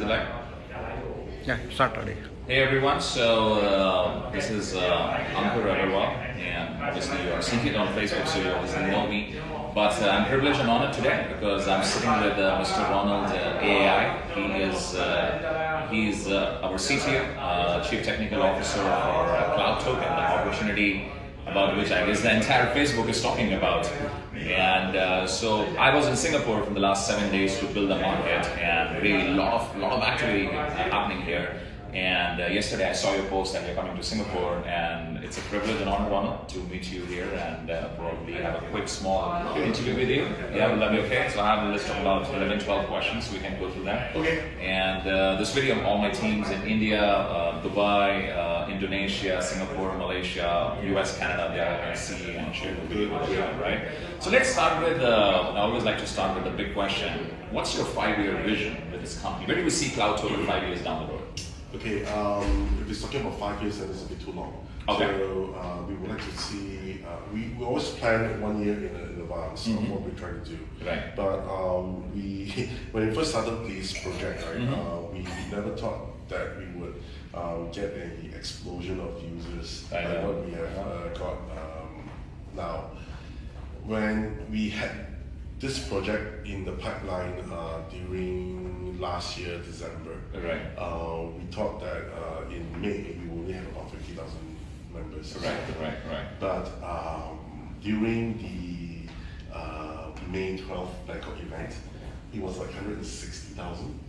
it live? Yeah, start already. Hey everyone, so this is Arthur Agarwal, and obviously you are seeing it on Facebook, so you obviously know me. But I'm privileged and honored today because I'm sitting with Mr. Ronald AI. He's our CTO, Chief Technical Officer for CloudToken, the opportunity about which I guess the entire Facebook is talking about. And so I was in Singapore for the last 7 days to build the market, and really a lot of activity happening here. And yesterday I saw your post that you're coming to Singapore, and it's a privilege and honor, Ronald, to meet you here and probably have a quick small interview with you. Yeah, will that be okay? So I have a list of about 11, 12 questions, so we can go through that. Okay. And this video, all my teams in India, Dubai, Indonesia, Singapore, Malaysia, US, Canada, they are going to see and share the video with you, right? So let's start with, I always like to start with the big question. What's your 5-year vision with this company? Where do we see CloudToken 5 years down the road? Okay, if it's talking about 5 years, then it's a bit too long. Okay. So we would like to see, we always plan 1 year in advance of what we're trying to do. Right. But when we first started this project, right, we never thought that we would get an explosion of users like what we have got now. When we had this project in the pipeline during last year, December, right. We thought that in May we only have about 50,000 members. Right. But during the May 12th Bangkok event, it was like 160,000.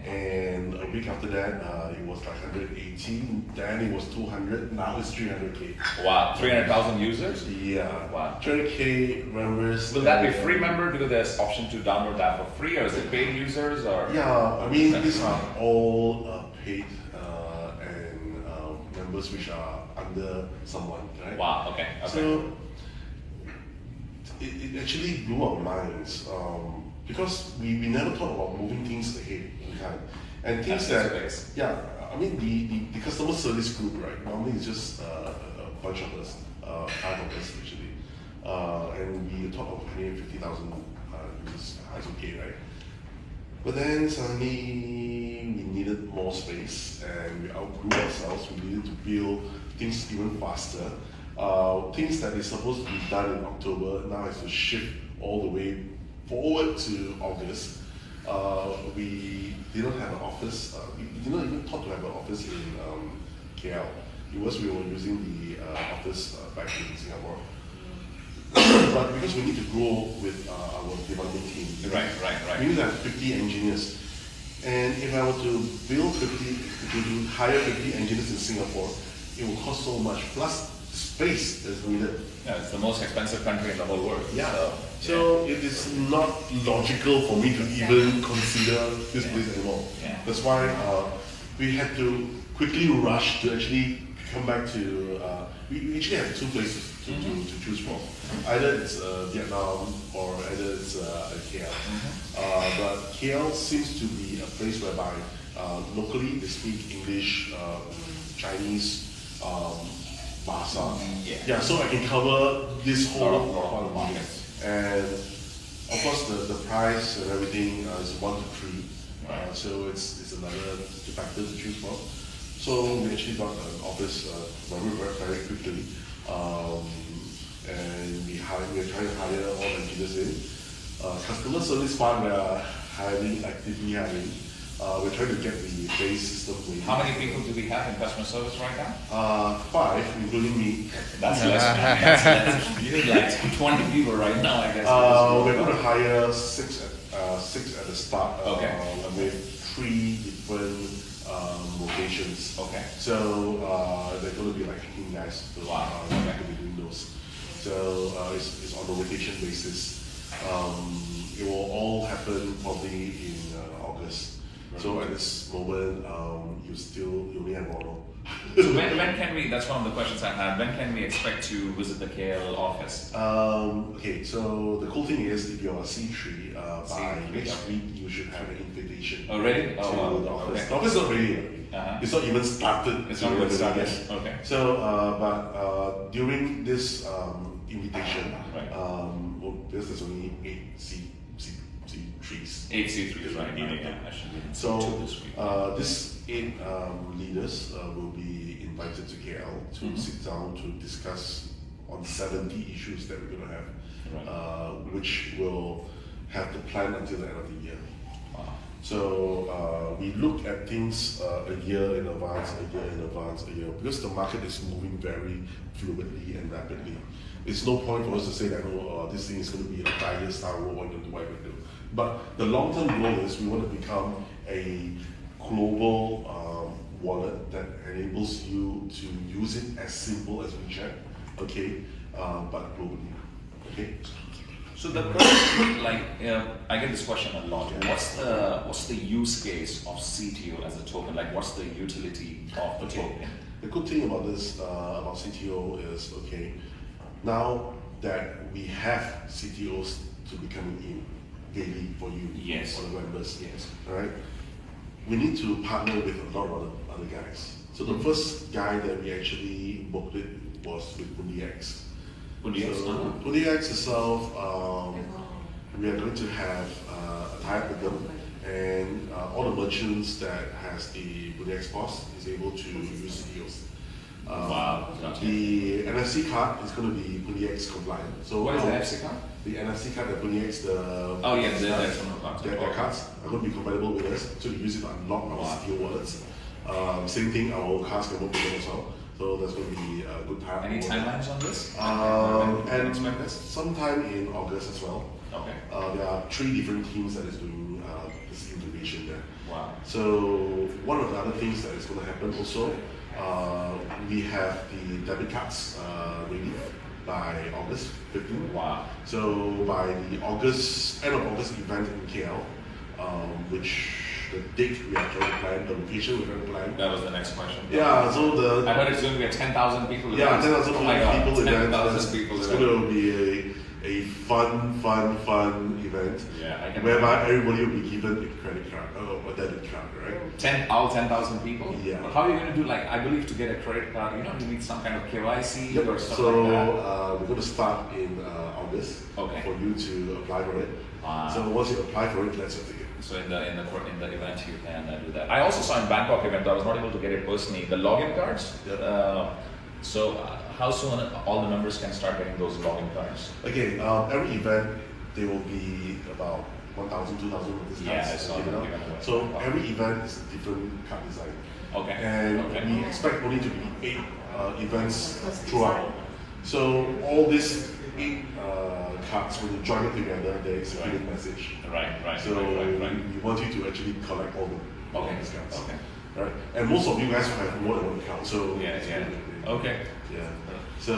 And a week after that, it was like 118. Then it was 200. Now it's 300K. Wow, 300,000 users? Yeah. Wow. 300K members. Will that be free member? Because there's option to download that for free, or is it paid users? Or yeah, I mean these are all paid and members which are under someone, right? Wow. Okay. So it actually blew our minds because we never thought about moving things ahead in time. And things yeah, I mean the customer service group, right? Normally it's just a bunch of us, 5 of us actually, and we thought of 150,000 users. That's okay, right? But then suddenly we needed more space and we outgrew ourselves. We needed to build things even faster. Things that is supposed to be done in October now has to shift all the way forward to August. We didn't have an office. We didn't even thought to have an office in KL. It was we were using the office back in Singapore. But because we need to grow with our development team, Right. we need to have 50 engineers. And if I were to build 50, hire 50 engineers in Singapore, it will cost so much. Plus space is needed. Yeah, it's the most expensive country in the whole world. Yeah. So it is not logical for me to even consider this place anymore. Yeah. That's why we had to quickly rush to actually come back to. We actually have 2 places to choose from. Either it's Vietnam or either it's KL. But KL seems to be a place whereby locally they speak English, Chinese, Bahasa. Yeah, so I can cover this whole part of the market. And of course the price and everything is 1 to 3. So it's another factor to choose from. So we actually got an office very quickly. And we're trying to hire all the engineers in. Customer service part, we are actively hiring. We're trying to get the base system ready. How many people do we have in customer service right now? 5, including me. That's less. You need like 20 people right now, I guess. We're going to hire 6 at the start. Okay. With 3 different locations. Okay. So they're going to be like 15 guys. So wow. We're going to be doing those. So it's on a rotation basis. It will all happen probably in August. So at this moment, you only have one. So when can we, that's one of the questions I had, when can we expect to visit the KL office? Okay, so the cool thing is if you're a C3, by next week you should have an invitation. Oh really? To the office. Okay. The office is not ready yet. It's not even started. It's not even started. Okay. So, but during this invitation, right. Well, there's only 8 C3 C3s. 8 C3s, right? Yeah. I should be in So C2 this week. these 8 leaders will be invited to KL to sit down to discuss on 70 issues that we're going to have, which will have the plan until the end of the year. Wow. So we look at things a year in advance, because the market is moving very fluidly and rapidly. It's no point for us to say that this thing is going to be a 5 years down, what we're going to do, what we're going to do. But the long-term goal is we want to become a global wallet that enables you to use it as simple as WeChat, okay, but globally, okay. So the question, like, I get this question a lot. What's the use case of CTO as a token? Like, what's the utility of the token? The good thing about this, about CTO is, okay, now that we have CTOs to be coming in daily for you, yes, for the members, yes, right? We need to partner with a lot of other guys. So the first guy that we actually worked with was with UniX. UniX itself, we are going to have a tie-up with them, and all the merchants that has the UniX POS is able to use CTOs. Wow. The NFC card is going to be UniX compliant. So what is the NFC card? The NFC card that UniX, their cards are going to be compatible with us, so we use it to unlock our CTO wallets. Same thing, our cards can work with them as well. So that's going to be a good time. Any timelines on this? And sometime in August as well. Okay. There are 3 different teams that is doing this integration there. Wow. So one of the other things that is going to happen also, we have the debit cards ready by August 15. Wow. So by the end of August event in KL, which the date we are trying to plan, the location we're trying to plan. That was the next question. Yeah, so I heard it's going to be a 10,000 people. Yeah, 10,000 people event. 10,000 people. It's going to be a fun event. Yeah, I can. Whereby everybody will be given a credit card or a debit card, right? All 10,000 people. Yeah. But how are you going to do? Like, I believe to get a credit card, you need some kind of KYC or stuff so, like that. we're going to start in August. Okay. For you to apply for it. Wow. So once you apply for it, let's take it. So in the event you can do that. I also saw in Bangkok event, I was not able to get it personally, the login cards. Yeah. How soon all the members can start getting those login cards? Okay, every event there will be about 1,000, 2,000 of these cards. Yeah, I saw that. So every event is a different card design. Okay. And we expect only to be 8 events throughout. So all these 8 cards, when you join it together, there is a hidden message. Right. So we want you to actually collect all these cards. Okay. Right. And most of you guys will have more than one account. So yeah. Okay. Yeah. So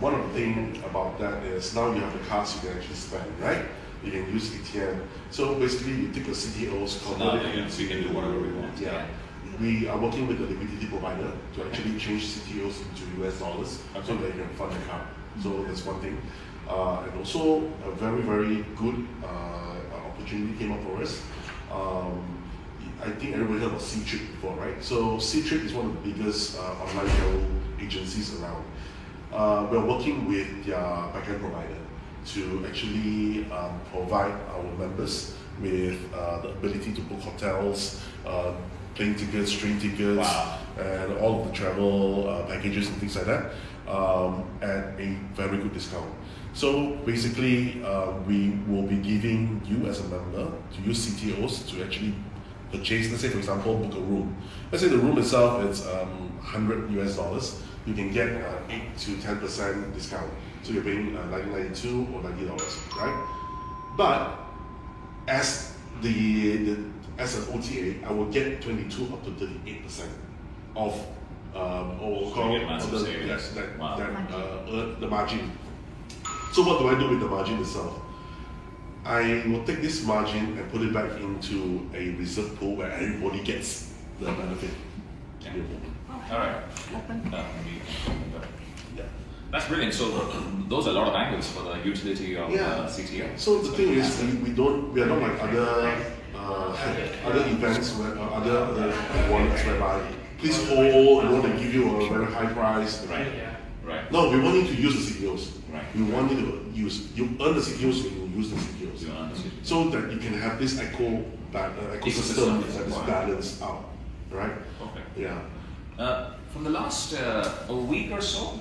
one of the things about that is now you have the cards you can actually spend, right? You can use ATM. So basically, you take the CTOs, convert it into. We can do whatever we want. Yeah. We are working with a liquidity provider to actually change CTOs into US dollars so that you can fund the card. So that's one thing. And also a very, very good opportunity came up for us. I think everybody heard about C-Trick before, right? So C-Trick is one of the biggest online travel agencies around. We're working with their backend provider to actually provide our members with the ability to book hotels, plane tickets, train tickets, and all of the travel packages and things like that at a very good discount. So basically, we will be giving you as a member to use CTOs to actually purchase, let's say for example, book a room. Let's say the room itself is $100 US. You can get 8 to 10% discount. So you're paying $19.92 or $90, right? But as as an OTA, I will get 22 up to 38% of the margin. So what do I do with the margin itself? I will take this margin and put it back into a reserve pool where everybody gets the benefit. Yeah. All right. Yeah. That's brilliant. So those are a lot of angles for the utility of CTO. So the thing is, we are not like other events where other wallets whereby please hold, we want to give you a very high price. Right. Right. No, we want you to use the CTOs. Right. We want you to you earn the CTOs when you use the CTOs. You earn the CTOs. So that you can have this ecosystem that is balanced out, right? Okay. Yeah. From the last a week or so,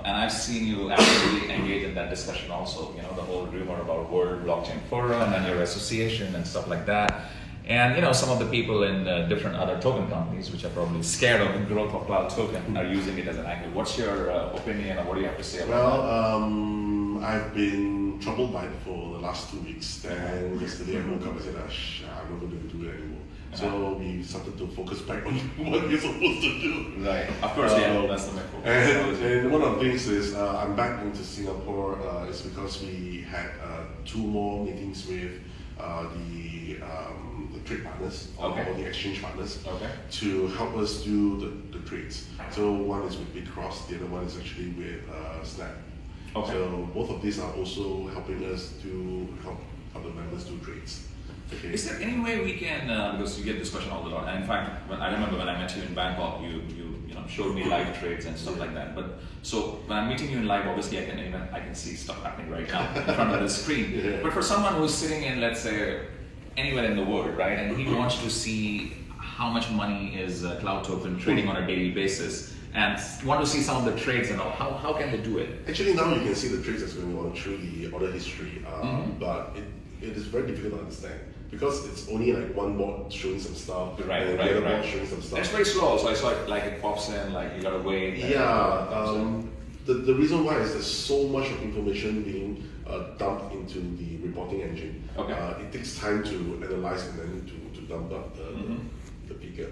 and I've seen you actively engage in that discussion also, you know, the whole rumor about World Blockchain Forum and your association and stuff like that. And, you know, some of the people in different other token companies, which are probably scared of the growth of CloudToken, are using it as an angle. What's your opinion, or what do you have to say about that? I've been troubled by it for the last 2 weeks. Then yesterday I woke up and said, I'm not going to do it anymore. So we started to focus back on what we're supposed to do. Right. Of course, yeah, that's the main focus. And one of the things is I'm back into Singapore is because we had 2 more meetings with the trade partners or the exchange partners to help us do the trades. So one is with BitCross, the other one is actually with Snap. Okay. So both of these are also helping us to help other members do trades. Okay. Is there any way we can, because you get this question all the time, and in fact, I remember when I met you in Bangkok, you showed me live trades and stuff like that. But so when I'm meeting you in live, obviously I can see stuff happening right now in front of the screen. Yeah. But for someone who's sitting in, let's say, anywhere in the world, right, and he wants to see how much money is CloudToken trading on a daily basis, and want to see some of the trades and all, how can they do it? Actually, now you can see the trades that's going on through the order history, but it is very difficult to understand because it's only like one board showing some stuff, and the other board showing some stuff. It's very slow, so I saw it like it pops in, like you gotta wait. Yeah, the reason why is there's so much of information being dumped into the reporting engine. Okay. It takes time to analyze and then to dump up the figure.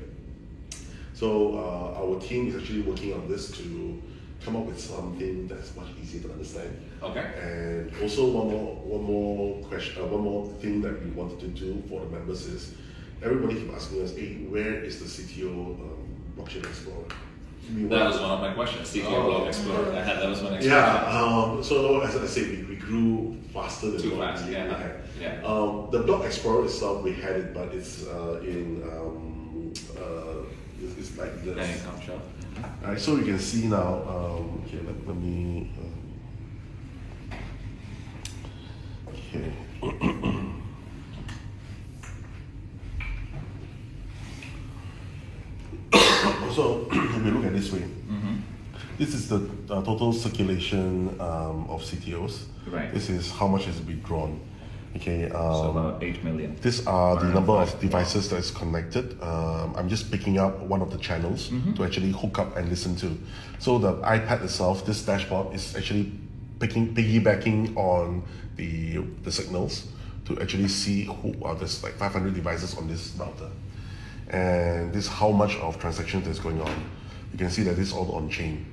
So our team is actually working on this to come up with something that's much easier to understand. Okay. And also one more thing that we wanted to do for the members is everybody keep asking us, hey, where is the CTO blockchain explorer? That was one of my questions. CTO block explorer. That was one explorer. Yeah. So as I said, we grew faster than Too what fast. we Yeah. had. Yeah. The block explorer itself, we had it, but it's it's like this. There you come, Trao. Alright, so you can see now. Okay, let me. Okay. So if we look at this way, this is the total circulation of CTOs. Right. This is how much is withdrawn. Okay. So about 8 million. These are the number of devices that is connected. I'm just picking up one of the channels to actually hook up and listen to. So the iPad itself, this dashboard is actually piggybacking on the signals to actually see who are there's like 500 devices on this router. And this is how much of transactions is going on. You can see that this is all on chain.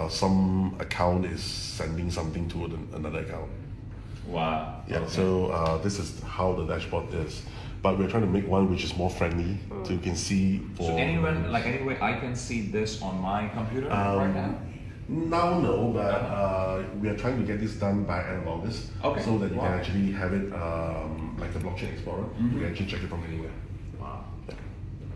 Some account is sending something to another account. Wow. Yeah, okay. so this is how the dashboard is. But we're trying to make one which is more friendly, so you can see for... So anyway, I can see this on my computer right now? Now no, but we are trying to get this done by end of August. Okay. So that you can actually have it like the blockchain explorer. You can actually check it from anywhere. Wow.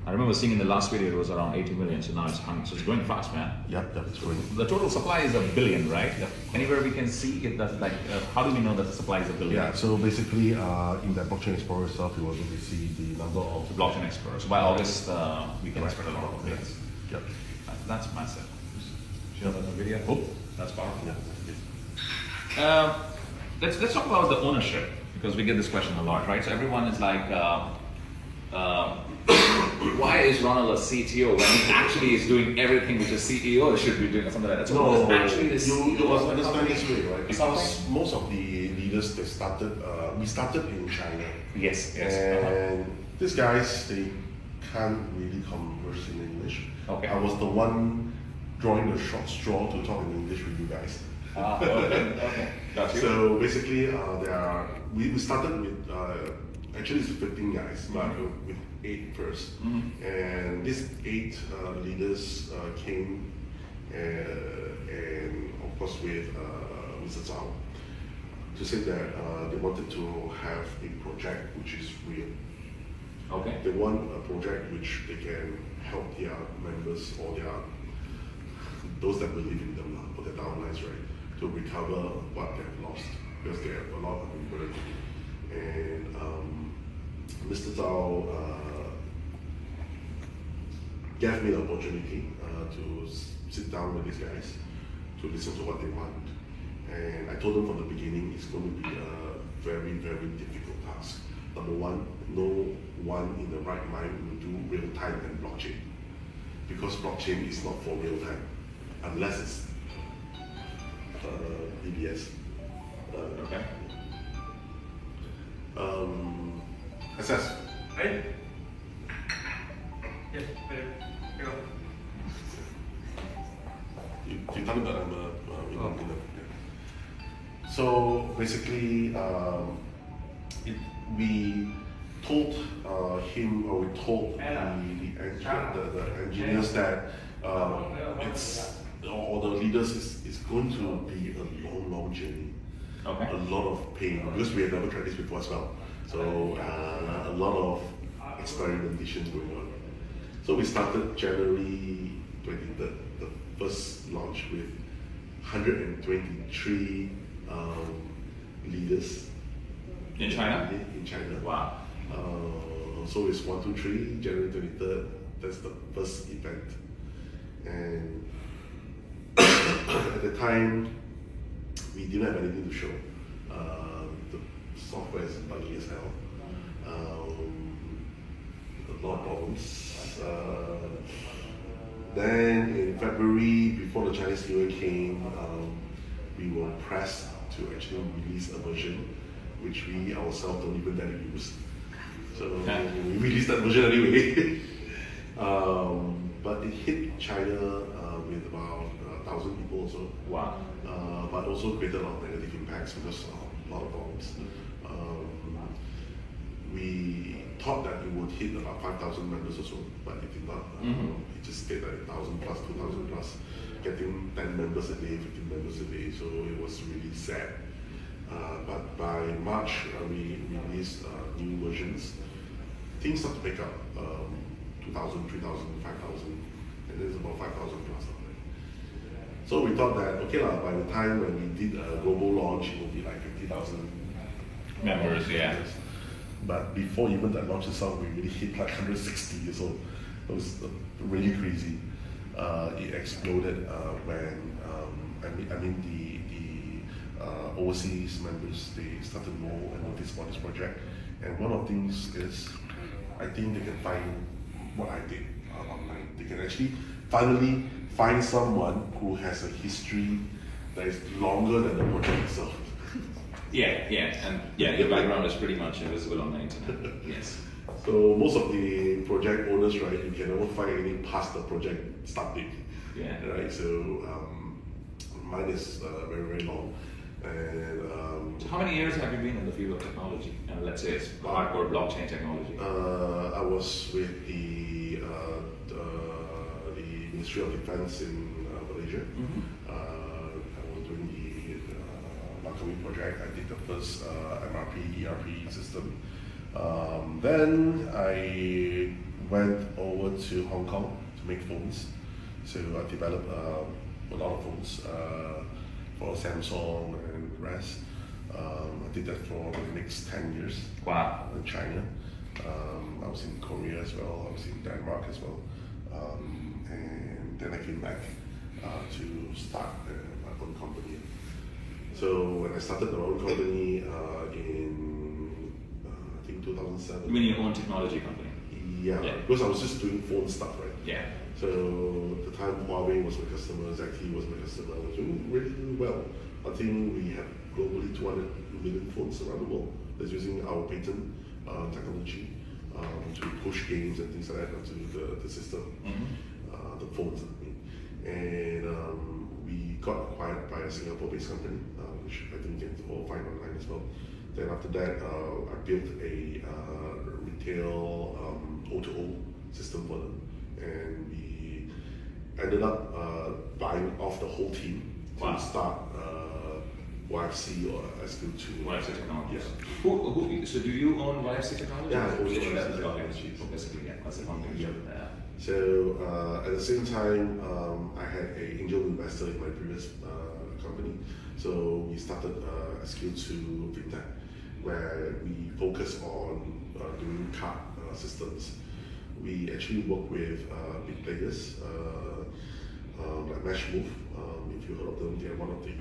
I remember seeing in the last video it was around 80 million, so now it's 100, so it's growing fast, man. Yep, it's growing. The total supply is 1 billion, right? Yep. Anywhere we can see it, that's like, how do we know that the supply is 1 billion? Yeah, so basically in that blockchain explorer itself, you will be able to see the number of... Blockchain Explorer. So by August, we can expect a lot of things. Yep. That's massive. Show that in the video. Oh, that's powerful. Yeah. Let's talk about the ownership, because we get this question a lot, right? So everyone is like, why is Ronald a CTO when he actually is doing everything which a CEO should be doing or something like that? So No, actually the CEO you of must the understand company? this way, right? Because most of the leaders, they started, we started in China. Yes. And these guys, they can't really converse in English. Okay. I was the one drawing the short straw to talk in English with you guys. Okay. Got you. So basically, we started with, actually it's 15 guys, but with 8 first. And these 8 leaders came, and of course with Mr. Zhao, to say that they wanted to have a project which is real. Okay. They want a project which they can help their members or their those that believe in them for their downlines, right, to recover what they have lost, because they have a lot of burden. And Mr. Zhao gave me the opportunity to sit down with these guys to listen to what they want. And I told them from the beginning it's going to be a very, very difficult task. Number one, no one in the right mind will do real time and blockchain. Because blockchain is not for real time, unless it's EBS. Okay. Assess. Right? Yes, better. Go. You tell me that I'm in the. So basically, we told him, or we told the engineers that it's, or the leaders, it's going to be a long journey. Okay. A lot of pain, because we have never tried this before as well. So a lot of experimentation going on. So we started January 23rd, the first launch with 123 leaders In China? In China. Wow. So it's 1, 2, 3, January 23rd. That's the first event. And at the time, we didn't have anything to show. The software is buggy as hell. A lot of problems. Then in February, before the Chinese New Year came, we were pressed to actually release a version which we ourselves don't even dare to use. So we released that version anyway. But it hit China with about 1,000 people or so. Wow. But also created a lot of negative impacts because of a lot of problems. We thought that it would hit about 5,000 members or so, but it did not. It just stayed at 1,000 plus, 2,000 plus, getting 10 members a day, 15 members a day, so it was really sad. But by March, we released new versions. Things start to pick up, 2,000, 3,000, 5,000, and there's about 5,000 plus out there. So we thought that, okay, by the time when we did a global launch, it will be like 50,000 members, yeah. But before even that launch itself, we really hit like 160, so it was really crazy. It exploded when, the overseas members, they started to know and notice about this project. And one of the things is, I think they can find what I did online. They can actually finally find someone who has a history that is longer than the project itself. Yeah, and your background is pretty much invisible on the internet. Yes. So most of the project owners, right, you can never find any past the project start date. Yeah. Right. So mine is very, very long. And so how many years have you been in the field of technology? And let's say it's hardcore blockchain technology. I was with the Ministry of Defense in Malaysia. I was doing the Langkawi project. I did the first MRP, ERP system. Then I went over to Hong Kong to make phones. So I developed a lot of phones for Samsung and the rest. I did that for the next 10 years. Wow. In China. I was in Korea as well. I was in Denmark as well. And then I came back to start my own company. So when I started my own company in I think 2007. You mean your own technology company? Yeah, because I was just doing phone stuff, right? Yeah. So at the time Huawei was my customer, ZTE was my customer. I was doing really, really well. I think we have globally 200 million phones around the world that's using our patent technology to push games and things like that onto the system, the phones. And we got acquired by a Singapore-based company, which I think you can all find online as well. Then after that, I built a retail O2O system for them, and we ended up buying off the whole team to start YFC or SQ to YFC Technologies. Yeah. So do you own YFC Technologies? Yeah, I own YFC YFC Technologies. So basically, yeah, that's the company. Yeah. So at the same time, I had an angel investor in my previous company. So we started SQ to FinTech, where we focus on doing card systems. We actually work with big players like Mashmove. If you heard of them, they're one of the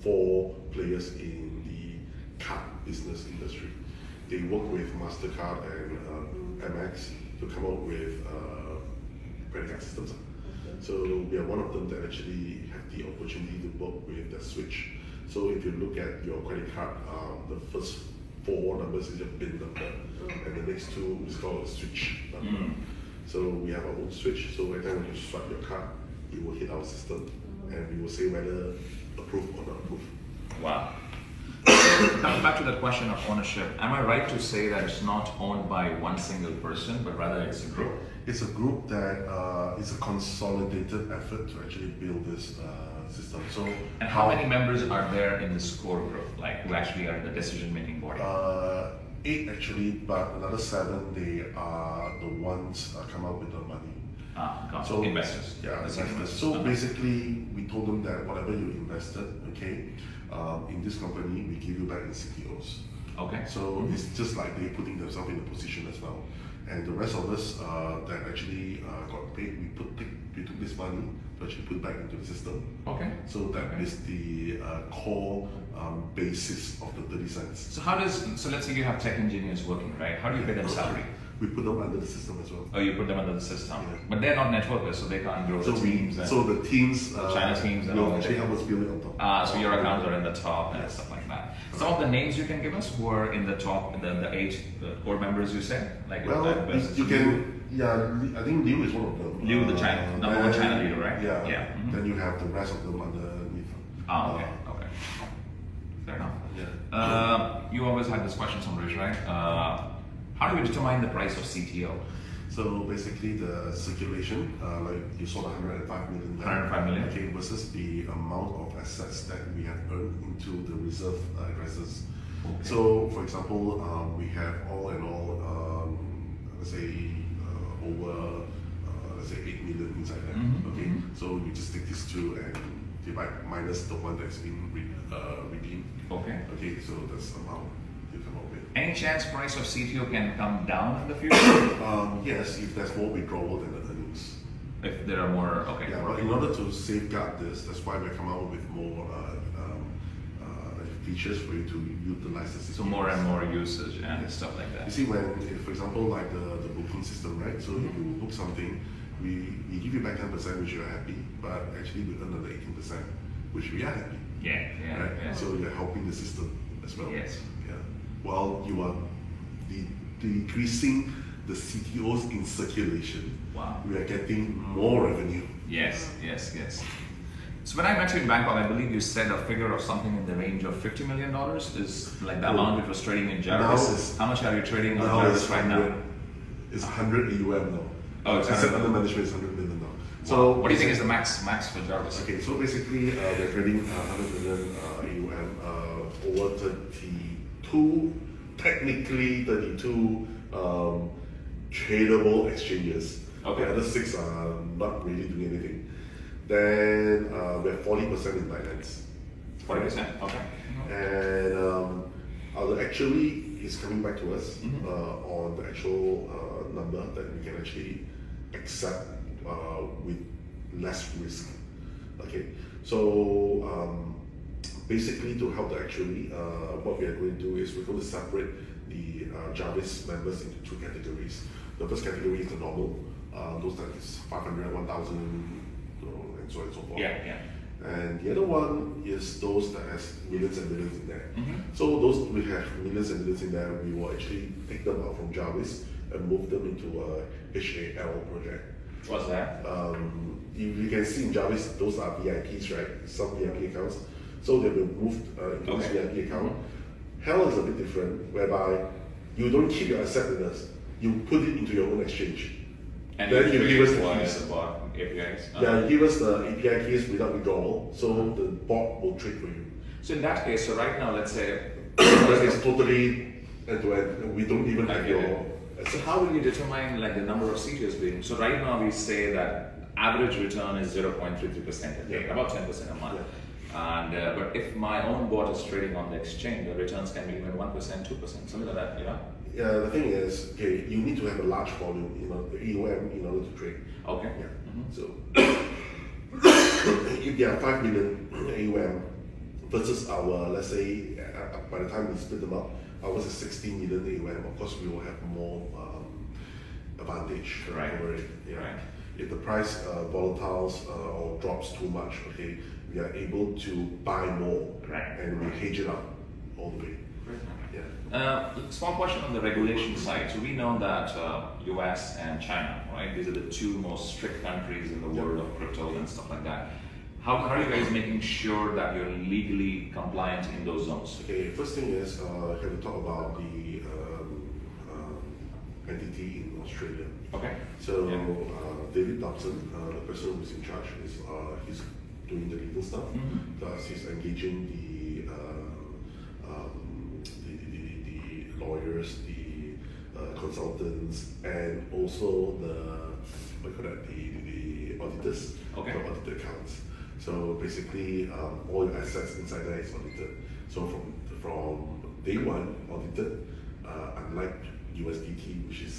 4 players in the card business industry. They work with MasterCard and Amex to come up with credit card systems. So we are one of them that actually have the opportunity to work with the switch. So if you look at your credit card, the first 4 numbers is your PIN number, and the next 2 is called a switch number. So we have our own switch. So every time when you swipe your card, it will hit our system, and we will say whether approved or not approved. Wow. Coming back to that question of ownership, am I right to say that it's not owned by one single person, but rather it's a group? It's a group that is a consolidated effort to actually build this system. So, and how many members are there in this core group, like who actually are in the decision-making body? 8 actually, but another 7, they are the ones come up with the money. Got so investors. Yeah, investors. So basically, we told them that whatever you invested, okay, in this company, we give you back in CTOs. Okay. So it's just like they're putting themselves in a position as well. And the rest of us that actually got paid, we took this money to actually put back into the system. Okay. So that is the core basis of the 30 cents. So let's say you have tech engineers working, right? How do you pay them salary? We put them under the system as well. Oh, you put them under the system. Yeah. But they're not networkers, so they can't grow the teams. So the teams, the China teams and will all actually that. help us build it on top. So your accounts are in the top and stuff like that. Some of the names you can give us who are in the top, the 8 core members you said? Like well, you can, I think Liu is one of them. Liu, the China, number 1 China leader, right? Yeah. Mm-hmm. Then you have the rest of them underneath. Okay. Fair enough. Yeah. You always had this question, Samrish, right? How do we determine the price of CTO? So basically the circulation, like you saw the 105 million. 105 million. Okay, versus the amount of assets that we have earned into the reserve addresses. Okay. So for example, we have all in all, let's say over, let's say 8 million inside there. Mm-hmm. Okay, so you just take these 2 and divide minus the one that's been redeemed. Okay. Okay, so that's the amount you come up with. Any chance price of CTO can come down in the future? Yes, if there's more withdrawal than the earnings. If there are more, okay. Yeah, but in order to safeguard this, that's why we come out with more features for you to utilize the system. So more and more usage and stuff like that. You see, when, for example, like the booking system, right? So if you book something, we give you back 10%, which you are happy, but actually we earn another 18%, which we are happy. Yeah, right? Yeah. So you're helping the system as well. Yes. Yeah. While you are decreasing the CTOs in circulation, wow, we are getting more revenue. Yes. So when I met you in Bangkok, I believe you said a figure of something in the range of $50 million is like the amount which was trading in Jarvis. How much are you trading on Jarvis right now? It's 100 AUM now. Oh, it's asset under management is 100 million now. So what do you think is the max for Jarvis? Okay, so basically we're trading 100 million AUM over 32, technically 32 tradable exchanges. Okay. The other 6 are not really doing anything. Then we have 40% in Binance. 40%, okay. And actually is coming back to us on the actual number that we can actually accept with less risk. Okay, so basically to help the actuary, what we are going to do is we're going to separate the Jarvis members into 2 categories. The first category is the normal, those that is 500, 1,000, and so on and so forth. Yeah. And the other one is those that has millions and millions in there. So those we have millions and millions in there, we will actually take them out from Jarvis and move them into a HAL project. What's that? You can see in Jarvis, those are VIPs, right? Some VIP accounts. So they will move into this VIP account. HAL is a bit different, whereby you don't keep your asset with us, you put it into your own exchange. And then you give us the why keys. about APIs? Yeah, you give us the API keys without withdrawal, so the bot will trade for you. So in that case, so right now, let's say, It's totally end-to-end. We don't even have your. So how will you determine like the number of CTOs being? So right now we say that average return is 0.33% a day, about 10% a month. And but if my own bot is trading on the exchange, the returns can be even 1%, 2%, something like that. Yeah, the thing is, okay, you need to have a large volume, AUM in order to trade. Okay. Yeah. So if there are 5 million AUM versus our, let's say, by the time we split them up, ours is 16 million AUM. Of course, we will have more advantage over it. Yeah. Right. If the price volatiles or drops too much, okay, we are able to buy more and we hedge it up all the way. Yeah. Small question on the regulation side. So we know that US and China, right? These are the two most strict countries in the world of crypto and stuff like that. How are you guys making sure that you're legally compliant in those zones? Okay, first thing is, I have to talk about the entity in Australia. Okay. So David Dobson, the person who's in charge, he's doing the legal stuff. Plus, he's engaging the lawyers, the consultants, and also the auditors to audit the accounts. So basically, all your assets inside there is audited. So from day one, audited, unlike USDT, which is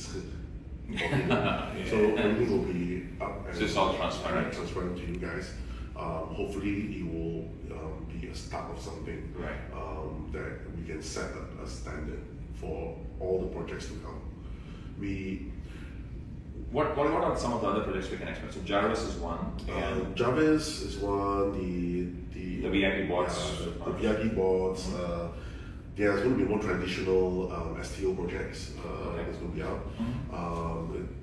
so everything will be up and so it's all transparent to you guys. Hopefully, it will be a start of something that we can set a standard for all the projects to come. What are some of the other projects we can expect? So Jarvis is one. Jarvis is one. The VIP boards. The VIP boards. There's going to be more traditional STO projects that's going to be out.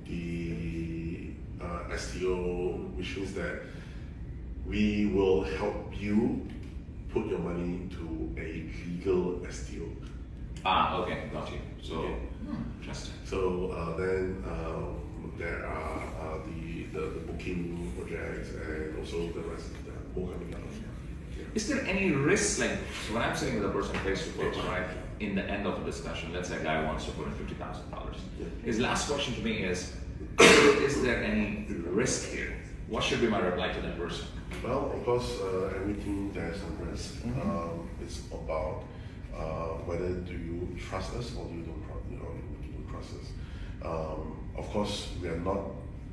The STO, which means that we will help you put your money into a legal STO. Okay, got you. So, interesting. So then there are the booking projects and also the rest of them more coming out. Is there any risk, like, so when I'm sitting with a person face to face, right, in the end of a discussion, let's say a guy wants to put in $50,000. His last question to me is there any risk here? What should be my reply to that person? Well, of course, everything there's some risk. It's about whether do you trust us or you don't trust us. Of course, we are not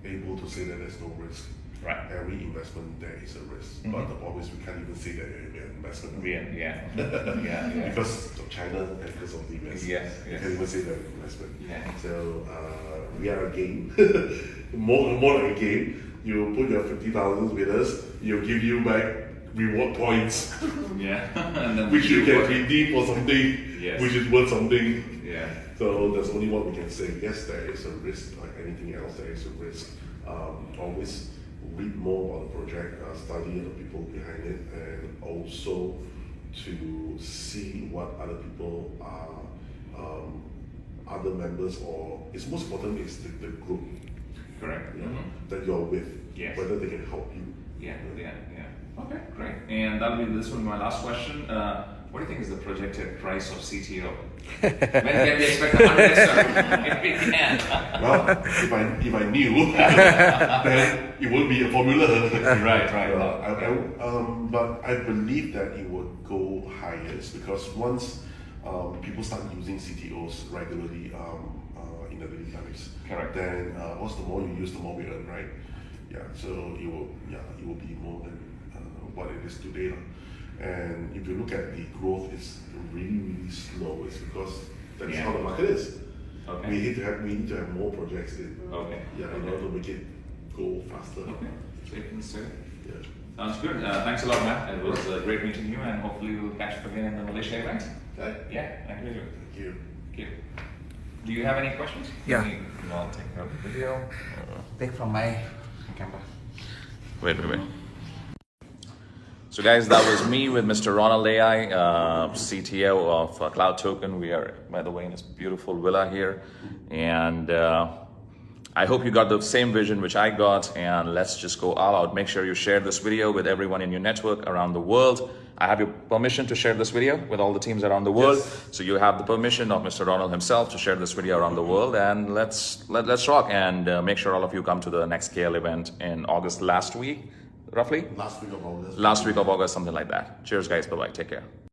able to say that there's no risk. Right. Every investment there is a risk, but the problem is we can't even say that we're an investment. Yeah. Because of China and because of the US. Yes. We can't even say that we're an investment. Yeah. So we are a game. more like a game. You put your 50,000 with us, you'll give you back reward points. And then which you can redeem for something which is worth something. So there's only what we can say. Yes, there is a risk, like anything else, there is a risk. Always read more about the project, study the people behind it, and also to see what other people are, other members, or it's most important is the group. Correct. That you're with, whether they can help you. Yeah. Okay, great. And this will be my last question. What do you think is the projected price of CTO? When can we expect 100 if we can? Well, if I knew, then it would be a formula. Right. But I believe that it would go higher because once people start using CTOs regularly in the daily lives, then the more you use, the more we earn, right? So it will be more than what it is today. And if you look at the growth, it's really slow. It's because that's how the market is. Okay. We need to have more projects in. In order to make it go faster. Okay. So you can say. Yeah. Sounds good. Thanks a lot, Matt. It was great meeting you, and hopefully we'll catch up again in the Malaysia event. Okay. Yeah. Thank you. Thank you. Do you have any questions? Yeah. I'll take a video. Take from my camera. Wait. So guys, that was me with Mr. Ronald AI, CTO of CloudToken. We are, by the way, in this beautiful villa here. And I hope you got the same vision which I got, and let's just go all out. Make sure you share this video with everyone in your network around the world. I have your permission to share this video with all the teams around the world. Yes. So you have the permission of Mr. Ronald himself to share this video around the world, and let's rock, and make sure all of you come to the next scale event in August, last week, roughly? Last week of August. Last week of August, something like that. Cheers guys, bye-bye, take care.